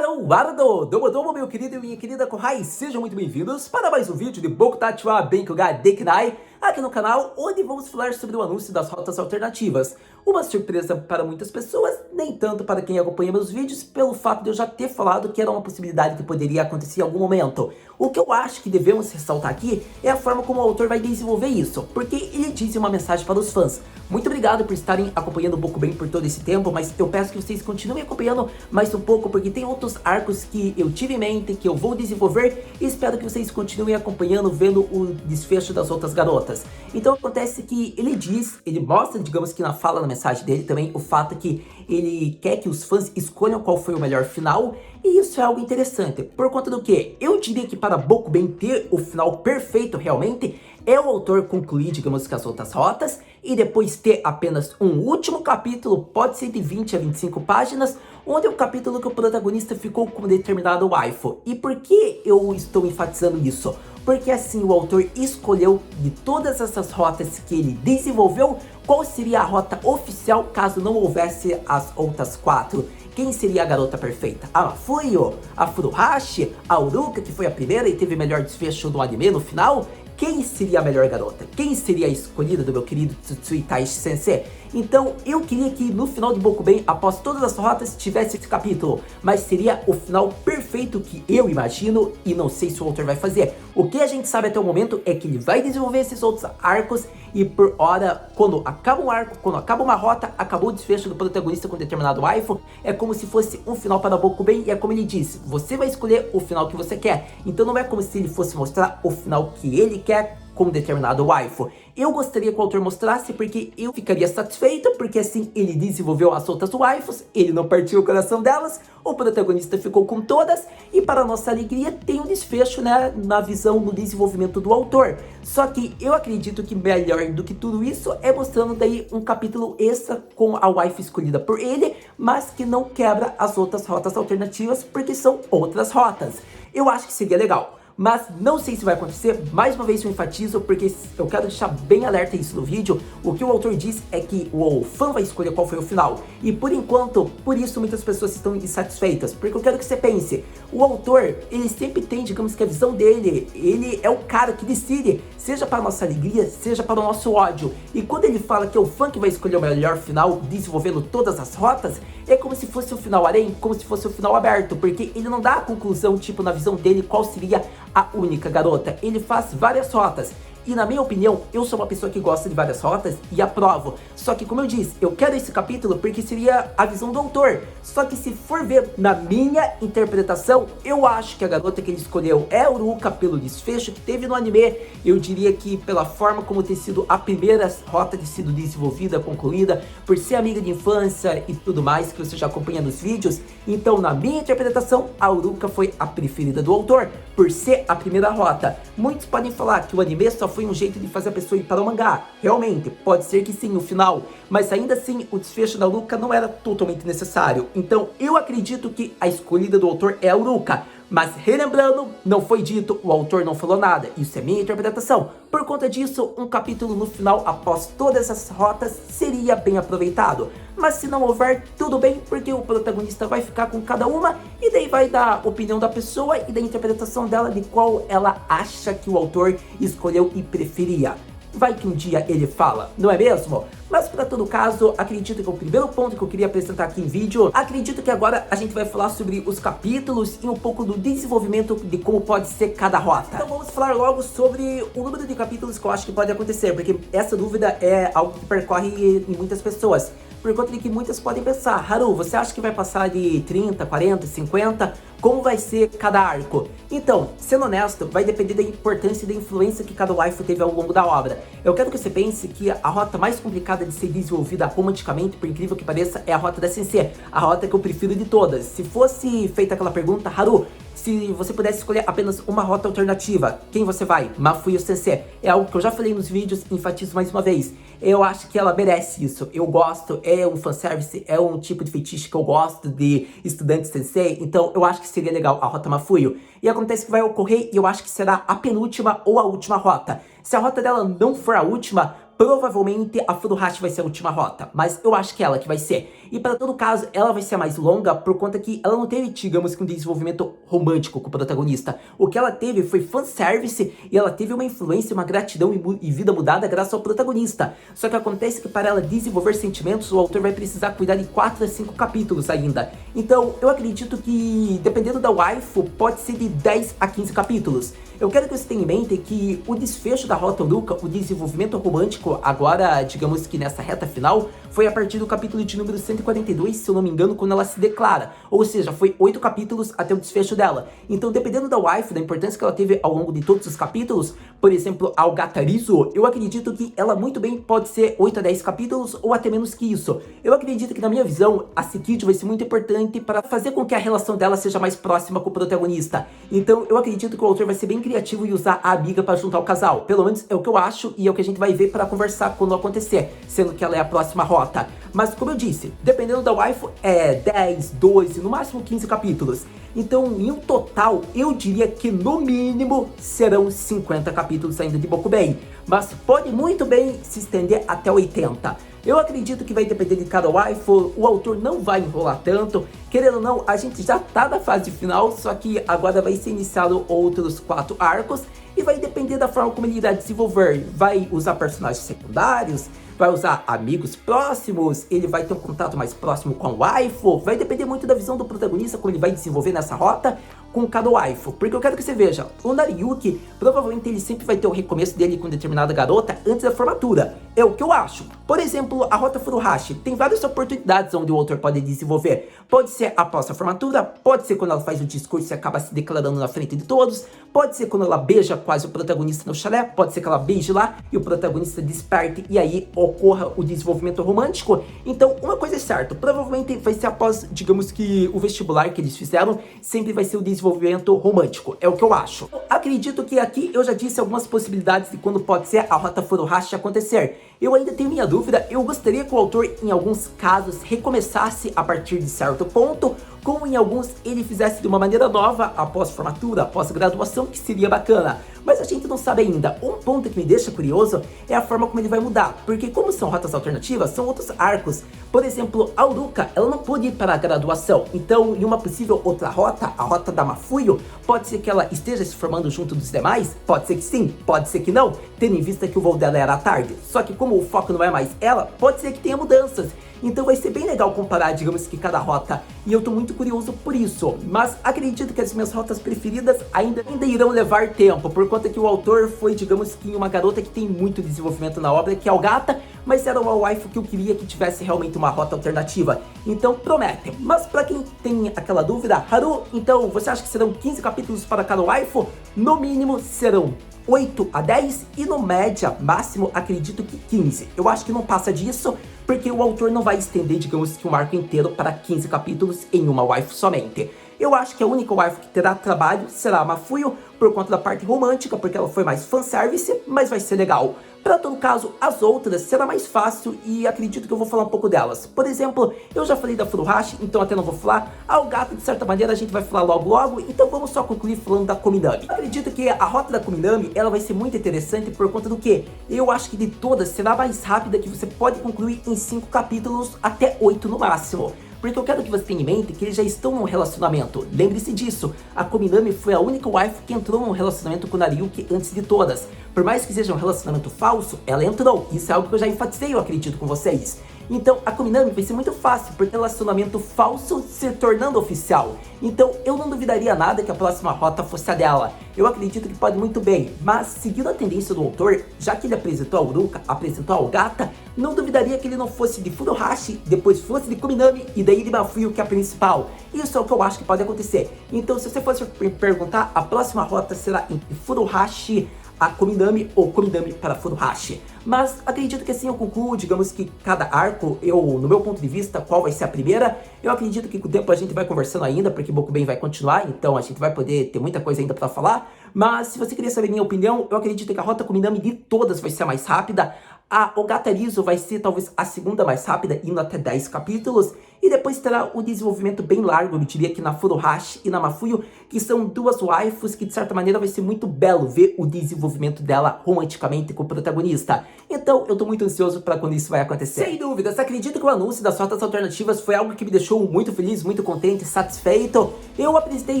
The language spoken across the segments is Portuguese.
Haruardo, Domo, meu querido e minha querida Kohai, sejam muito bem-vindos para mais um vídeo de Boku Tachi wa Benkyou ga Dekinai, aqui no canal, onde vamos falar sobre o anúncio das rotas alternativas. Uma surpresa para muitas pessoas, nem tanto para quem acompanha meus vídeos, pelo fato de eu já ter falado que era uma possibilidade que poderia acontecer em algum momento. O que eu acho que devemos ressaltar aqui é a forma como o autor vai desenvolver isso, porque ele diz uma mensagem para os fãs. Muito obrigado por estarem acompanhando o Bokuben por todo esse tempo, mas eu peço que vocês continuem acompanhando mais um pouco, porque tem outros arcos que eu tive em mente, que eu vou desenvolver, e espero que vocês continuem acompanhando, vendo o desfecho das outras garotas. Então acontece que ele mostra, digamos que na fala, na mensagem dele também, o fato que ele quer que os fãs escolham qual foi o melhor final, e isso é algo interessante. Por conta do que? Eu diria que para Bokuben ter o final perfeito realmente, é o autor concluir, digamos que as outras rotas, e depois ter apenas um último capítulo, pode ser de 20 a 25 páginas, onde é o capítulo que o protagonista ficou com determinado waifu. E por que eu estou enfatizando isso? Porque assim o autor escolheu, de todas essas rotas que ele desenvolveu, qual seria a rota oficial caso não houvesse as outras 4. Quem seria a garota perfeita? A Mafuyu? A Furuhashi? A Uruka, que foi a primeira e teve melhor desfecho do anime no final? Quem seria a melhor garota? Quem seria a escolhida do meu querido Tsutsui Taishi Sensei? Então eu queria que no final de Bokuben, após todas as rotas, tivesse esse capítulo. Mas seria o final perfeito que eu imagino e não sei se o autor vai fazer. O que a gente sabe até o momento é que ele vai desenvolver esses outros arcos e por hora, quando acaba um arco, quando acaba uma rota, acabou o desfecho do protagonista com determinado waifu, é como se fosse um final para Bokuben e é como ele disse, você vai escolher o final que você quer. Então não é como se ele fosse mostrar o final que ele quer com determinado waifu. Eu gostaria que o autor mostrasse porque eu ficaria satisfeito, porque assim ele desenvolveu as outras waifus, ele não partiu o coração delas, o protagonista ficou com todas e para nossa alegria tem um desfecho, né, na visão, no desenvolvimento do autor. Só que eu acredito que melhor do que tudo isso é mostrando daí um capítulo extra com a waifu escolhida por ele, mas que não quebra as outras rotas alternativas porque são outras rotas. Eu acho que seria legal. Mas não sei se vai acontecer, mais uma vez eu enfatizo, porque eu quero deixar bem alerta isso no vídeo. O que o autor diz é que o fã vai escolher qual foi o final. E por enquanto, por isso muitas pessoas estão insatisfeitas, porque eu quero que você pense, o autor, ele sempre tem, digamos que a visão dele, ele é o cara que decide, seja para a nossa alegria, seja para o nosso ódio. E quando ele fala que é o fã que vai escolher o melhor final, desenvolvendo todas as rotas, é como se fosse o final harém, como se fosse o final aberto, porque ele não dá a conclusão, tipo, na visão dele, qual seria a única garota. Ele faz várias rotas. E na minha opinião, eu sou uma pessoa que gosta de várias rotas e aprovo. Só que como eu disse, eu quero esse capítulo porque seria a visão do autor. Só que se for ver na minha interpretação, eu acho que a garota que ele escolheu é a Uruka pelo desfecho que teve no anime. Eu diria que pela forma como ter sido a primeira rota de sido desenvolvida, concluída, por ser amiga de infância e tudo mais que você já acompanha nos vídeos. Então na minha interpretação, a Uruka foi a preferida do autor, por ser a primeira rota. Muitos podem falar que o anime só foi um jeito de fazer a pessoa ir para o mangá. Realmente, pode ser que sim, no final. Mas ainda assim, o desfecho da Uruka não era totalmente necessário. Então, eu acredito que a escolhida do autor é a Uruka. Mas relembrando, não foi dito, o autor não falou nada. Isso é minha interpretação. Por conta disso, um capítulo no final, após todas essas rotas, seria bem aproveitado. Mas se não houver, tudo bem, porque o protagonista vai ficar com cada uma e daí vai dar a opinião da pessoa e da interpretação dela de qual ela acha que o autor escolheu e preferia. Vai que um dia ele fala, não é mesmo? Mas para todo caso, acredito que é o primeiro ponto que eu queria apresentar aqui em vídeo. Acredito que agora a gente vai falar sobre os capítulos e um pouco do desenvolvimento de como pode ser cada rota. Então vamos falar logo sobre o número de capítulos que eu acho que pode acontecer, porque essa dúvida é algo que percorre em muitas pessoas. Por conta de que muitas podem pensar, Haru, você acha que vai passar de 30, 40, 50? Como vai ser cada arco? Então, sendo honesto, vai depender da importância e da influência que cada waifu teve ao longo da obra. Eu quero que você pense que a rota mais complicada de ser desenvolvida romanticamente, por incrível que pareça, é a rota da Sensei. A rota que eu prefiro de todas. Se fosse feita aquela pergunta, Haru, se você pudesse escolher apenas uma rota alternativa, quem você vai? Mafuyu Sensei. É algo que eu já falei nos vídeos, enfatizo mais uma vez. Eu acho que ela merece isso. Eu gosto, é um fanservice, é um tipo de fetiche que eu gosto de estudante sensei. Então eu acho que seria legal a rota Mafuyu. E acontece que vai ocorrer e eu acho que será a penúltima ou a última rota. Se a rota dela não for a última, provavelmente a Furuhashi vai ser a última rota, mas eu acho que é ela que vai ser. E para todo caso, ela vai ser a mais longa por conta que ela não teve, digamos que um desenvolvimento romântico com o protagonista. O que ela teve foi fanservice e ela teve uma influência, uma gratidão e vida mudada graças ao protagonista. Só que acontece que para ela desenvolver sentimentos, o autor vai precisar cuidar de 4 a 5 capítulos ainda. Então, eu acredito que, dependendo da waifu, pode ser de 10 a 15 capítulos. Eu quero que você tenha em mente que o desfecho da Rota Oruka, o desenvolvimento romântico, agora, digamos que nessa reta final, foi a partir do capítulo de número 142, se eu não me engano, quando ela se declara. Ou seja, foi 8 capítulos até o desfecho dela. Então, dependendo da waifu, da importância que ela teve ao longo de todos os capítulos, por exemplo, a Ogatarizo, eu acredito que ela muito bem pode ser 8 a 10 capítulos ou até menos que isso. Eu acredito que, na minha visão, a Tsukijo vai ser muito importante para fazer com que a relação dela seja mais próxima com o protagonista. Então, eu acredito que o autor vai ser bem criativo e usar a amiga para juntar o casal. Pelo menos é o que eu acho e é o que a gente vai ver para conversar quando acontecer, sendo que ela é a próxima rota. Mas, como eu disse, dependendo da waifu, é 10, 12, no máximo 15 capítulos. Então, em um total, eu diria que no mínimo serão 50 capítulos ainda de Bokubei. Mas pode muito bem se estender até 80. Eu acredito que vai depender de cada waifu, o autor não vai enrolar tanto. Querendo ou não, a gente já tá na fase final, só que agora vai ser iniciado outros 4 arcos. E vai depender da forma como ele irá desenvolver. Vai usar personagens secundários, vai usar amigos próximos, ele vai ter um contato mais próximo com a waifu. Vai depender muito da visão do protagonista, como ele vai desenvolver nessa rota com cada waifu. Porque eu quero que você veja, o Nariyuki, provavelmente ele sempre vai ter o recomeço dele com determinada garota antes da formatura. É o que eu acho. Por exemplo, a Rota Furuhashi tem várias oportunidades onde o autor pode desenvolver. Pode ser após a formatura, pode ser quando ela faz o discurso e acaba se declarando na frente de todos, pode ser quando ela beija quase o protagonista no chalé, pode ser que ela beije lá e o protagonista desperte e aí ocorra o desenvolvimento romântico. Então, uma coisa é certa, provavelmente vai ser após, digamos que o vestibular que eles fizeram, sempre vai ser o desenvolvimento romântico, é o que eu acho. Acredito que aqui eu já disse algumas possibilidades de quando pode ser a Rota Furuhashi acontecer. Eu ainda tenho minha dúvida, eu gostaria que o autor, em alguns casos, recomeçasse a partir de certo ponto, como em alguns ele fizesse de uma maneira nova, após formatura, após graduação, que seria bacana. Mas a gente não sabe ainda. Um ponto que me deixa curioso é a forma como ele vai mudar, porque como são rotas alternativas, são outros arcos. Por exemplo, a Uruka, ela não pôde ir para a graduação, então em uma possível outra rota, a rota da Mafuyo, pode ser que ela esteja se formando junto dos demais, pode ser que sim, pode ser que não, tendo em vista que o voo dela era à tarde. Só que como o foco não é mais ela, pode ser que tenha mudanças. Então vai ser bem legal comparar, digamos que cada rota, e eu tô muito curioso por isso. Mas acredito que as minhas rotas preferidas ainda irão levar tempo, por conta que o autor foi, digamos que uma garota que tem muito desenvolvimento na obra, que é o Gata, mas era uma waifu que eu queria que tivesse realmente uma rota alternativa. Então promete. Mas pra quem tem aquela dúvida, Haru, então você acha que serão 15 capítulos para cada waifu? No mínimo serão 8 a 10 e no média, máximo, acredito que 15. Eu acho que não passa disso, porque o autor não vai estender, digamos que um arco inteiro para 15 capítulos em uma waifu somente. Eu acho que a única waifu que terá trabalho será a Mafuyo, por conta da parte romântica, porque ela foi mais fanservice, mas vai ser legal. Para todo caso, as outras será mais fácil e acredito que eu vou falar um pouco delas. Por exemplo, eu já falei da Furuhashi, então até não vou falar. A Ogata, de certa maneira, a gente vai falar logo, então vamos só concluir falando da Kominami. Eu acredito que a rota da Kominami, ela vai ser muito interessante por conta do que? Eu acho que de todas será mais rápida, que você pode concluir em 5 capítulos, até 8 no máximo. Porque eu quero que você tenha em mente que eles já estão num relacionamento. Lembre-se disso, a Kominami foi a única waifu que entrou num relacionamento com o Nariyuki antes de todas. Por mais que seja um relacionamento falso, ela entrou. Isso é algo que eu já enfatizei, eu acredito, com vocês. Então, a Kominami vai ser muito fácil, porque relacionamento falso se tornando oficial. Então, eu não duvidaria nada que a próxima rota fosse a dela. Eu acredito que pode muito bem, mas seguindo a tendência do autor, já que ele apresentou a Uruka, apresentou a Ogata, não duvidaria que ele não fosse de Furuhashi, depois fosse de Kominami e daí de Mafuyo, que é a principal. Isso é o que eu acho que pode acontecer. Então, se você fosse me perguntar, a próxima rota será entre Furuhashi a Kominami ou Kominami para Furuhashi. Mas acredito que assim eu concluo, digamos que cada arco, no meu ponto de vista, qual vai ser a primeira. Eu acredito que com o tempo a gente vai conversando ainda, porque Bokubei vai continuar, então a gente vai poder ter muita coisa ainda para falar. Mas se você queria saber minha opinião, eu acredito que a rota Kominami de todas vai ser a mais rápida. A Ogatarizo vai ser talvez a segunda mais rápida, indo até 10 capítulos. e depois terá um desenvolvimento bem largo, eu diria que na Furuhashi e na Mafuyu, que são duas waifus que de certa maneira vai ser muito belo ver o desenvolvimento dela romanticamente com o protagonista. Então eu tô muito ansioso para quando isso vai acontecer. Sem dúvidas, acredito que o anúncio das rotas alternativas foi algo que me deixou muito feliz, muito contente, satisfeito. Eu apresentei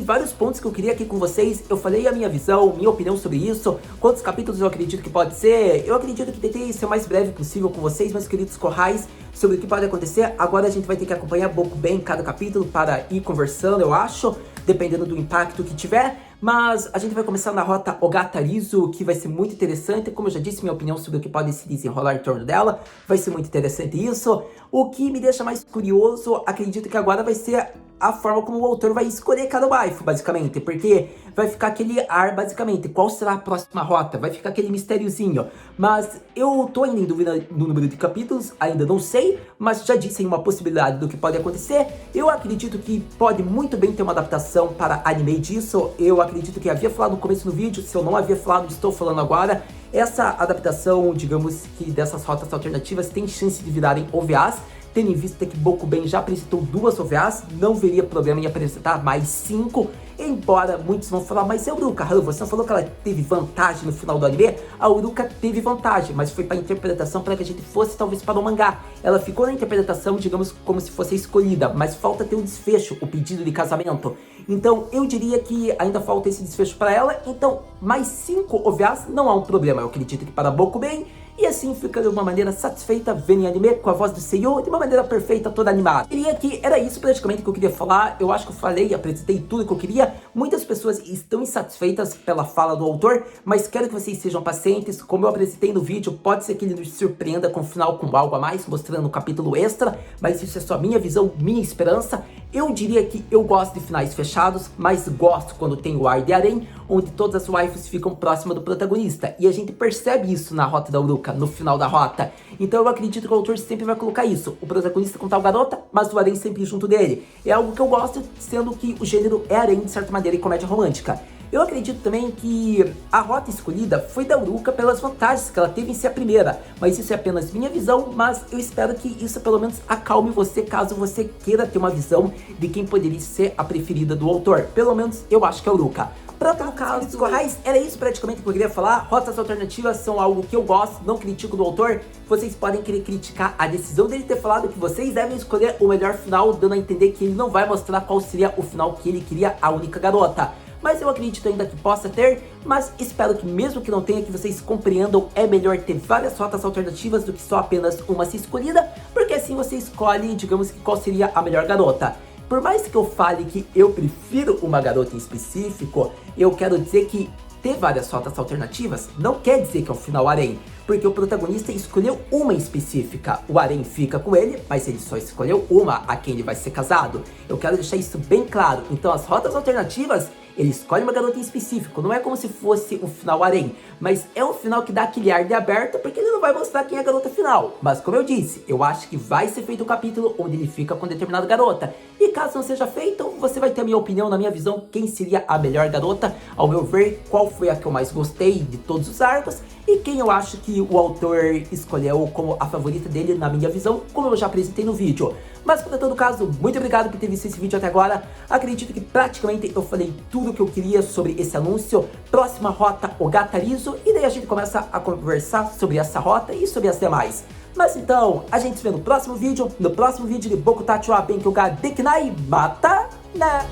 vários pontos que eu queria aqui com vocês, eu falei a minha visão, minha opinião sobre isso, quantos capítulos eu acredito que pode ser. Eu acredito que tentei ser o mais breve possível com vocês, meus queridos corrais, sobre o que pode acontecer. Agora a gente vai ter que acompanhar pouco bem cada capítulo para ir conversando, eu acho, dependendo do impacto que tiver. Mas a gente vai começar na rota Ogatarizo, que vai ser muito interessante. Como eu já disse, minha opinião sobre o que pode se desenrolar em torno dela, vai ser muito interessante isso. O que me deixa mais curioso, acredito que agora vai ser a forma como o autor vai escolher cada waifu, basicamente, porque vai ficar aquele ar, basicamente, qual será a próxima rota, vai ficar aquele mistériozinho. Mas eu tô ainda em dúvida no número de capítulos, ainda não sei, mas já disse uma possibilidade do que pode acontecer. Eu acredito que pode muito bem ter uma adaptação para anime disso. Eu acredito que havia falado no começo do vídeo, se eu não havia falado, estou falando agora. Essa adaptação, digamos que dessas rotas alternativas, tem chance de virarem OVAs, tendo em vista que Bokuben já apresentou 2 OVAs, não veria problema em apresentar mais 5, embora muitos vão falar, mas Uruka, você não falou que ela teve vantagem no final do anime? A Uruka teve vantagem, mas foi para a interpretação para que a gente fosse talvez para o mangá. Ela ficou na interpretação, digamos, como se fosse escolhida, mas falta ter um desfecho, o pedido de casamento. Então eu diria que ainda falta esse desfecho para ela, então mais 5 OVAs não há um problema, eu acredito que para Bokuben. E assim fica de uma maneira satisfeita vendo em anime com a voz do Seiyu de uma maneira perfeita, toda animada. Diria que era isso praticamente que eu queria falar. Eu acho que eu falei, apresentei tudo que eu queria. Muitas pessoas estão insatisfeitas pela fala do autor, mas quero que vocês sejam pacientes. Como eu apresentei no vídeo, pode ser que ele nos surpreenda com o final com algo a mais, mostrando um capítulo extra, mas isso é só minha visão, minha esperança. Eu diria que eu gosto de finais fechados, mas gosto quando tem o ar de harém, onde todas as waifus ficam próximas do protagonista. E a gente percebe isso na rota da Uruka, no final da rota. Então eu acredito que o autor sempre vai colocar isso. O protagonista com tal garota, mas o harém sempre junto dele. É algo que eu gosto, sendo que o gênero é harém de certa maneira e comédia romântica. Eu acredito também que a rota escolhida foi da Uruka pelas vantagens que ela teve em ser a primeira, mas isso é apenas minha visão, mas eu espero que isso pelo menos acalme você caso você queira ter uma visão de quem poderia ser a preferida do autor. Pelo menos eu acho que é a Uruka. Pronto, no caso dos corrais, era isso praticamente que eu queria falar. Rotas alternativas são algo que eu gosto, não critico do autor. Vocês podem querer criticar a decisão dele ter falado que vocês devem escolher o melhor final, dando a entender que ele não vai mostrar qual seria o final que ele queria, a única garota. Mas eu acredito ainda que possa ter, mas espero que mesmo que não tenha, que vocês compreendam, é melhor ter várias rotas alternativas do que só apenas uma se escolhida, porque assim você escolhe, digamos que qual seria a melhor garota. Por mais que eu fale que eu prefiro uma garota em específico, eu quero dizer que ter várias rotas alternativas não quer dizer que é o final harém, porque o protagonista escolheu uma específica. O harém fica com ele, mas ele só escolheu uma a quem ele vai ser casado. Eu quero deixar isso bem claro. Então as rotas alternativas, ele escolhe uma garota em específico, não é como se fosse um final harém, mas é um final que dá aquele ar de aberto, porque ele não vai mostrar quem é a garota final. Mas como eu disse, eu acho que vai ser feito um capítulo onde ele fica com determinada garota, e caso não seja feito, você vai ter a minha opinião, na minha visão, quem seria a melhor garota, ao meu ver, qual foi a que eu mais gostei de todos os arcos, e quem eu acho que o autor escolheu como a favorita dele, na minha visão, como eu já apresentei no vídeo. Mas, por todo caso, muito obrigado por ter visto esse vídeo até agora. Acredito que praticamente eu falei tudo que eu queria sobre esse anúncio. Próxima rota, Ogatarizo, e daí a gente começa a conversar sobre essa rota e sobre as demais. Mas então, a gente se vê no próximo vídeo de Boku Tachi wa Benkyou ga Dekinai. Mata, né?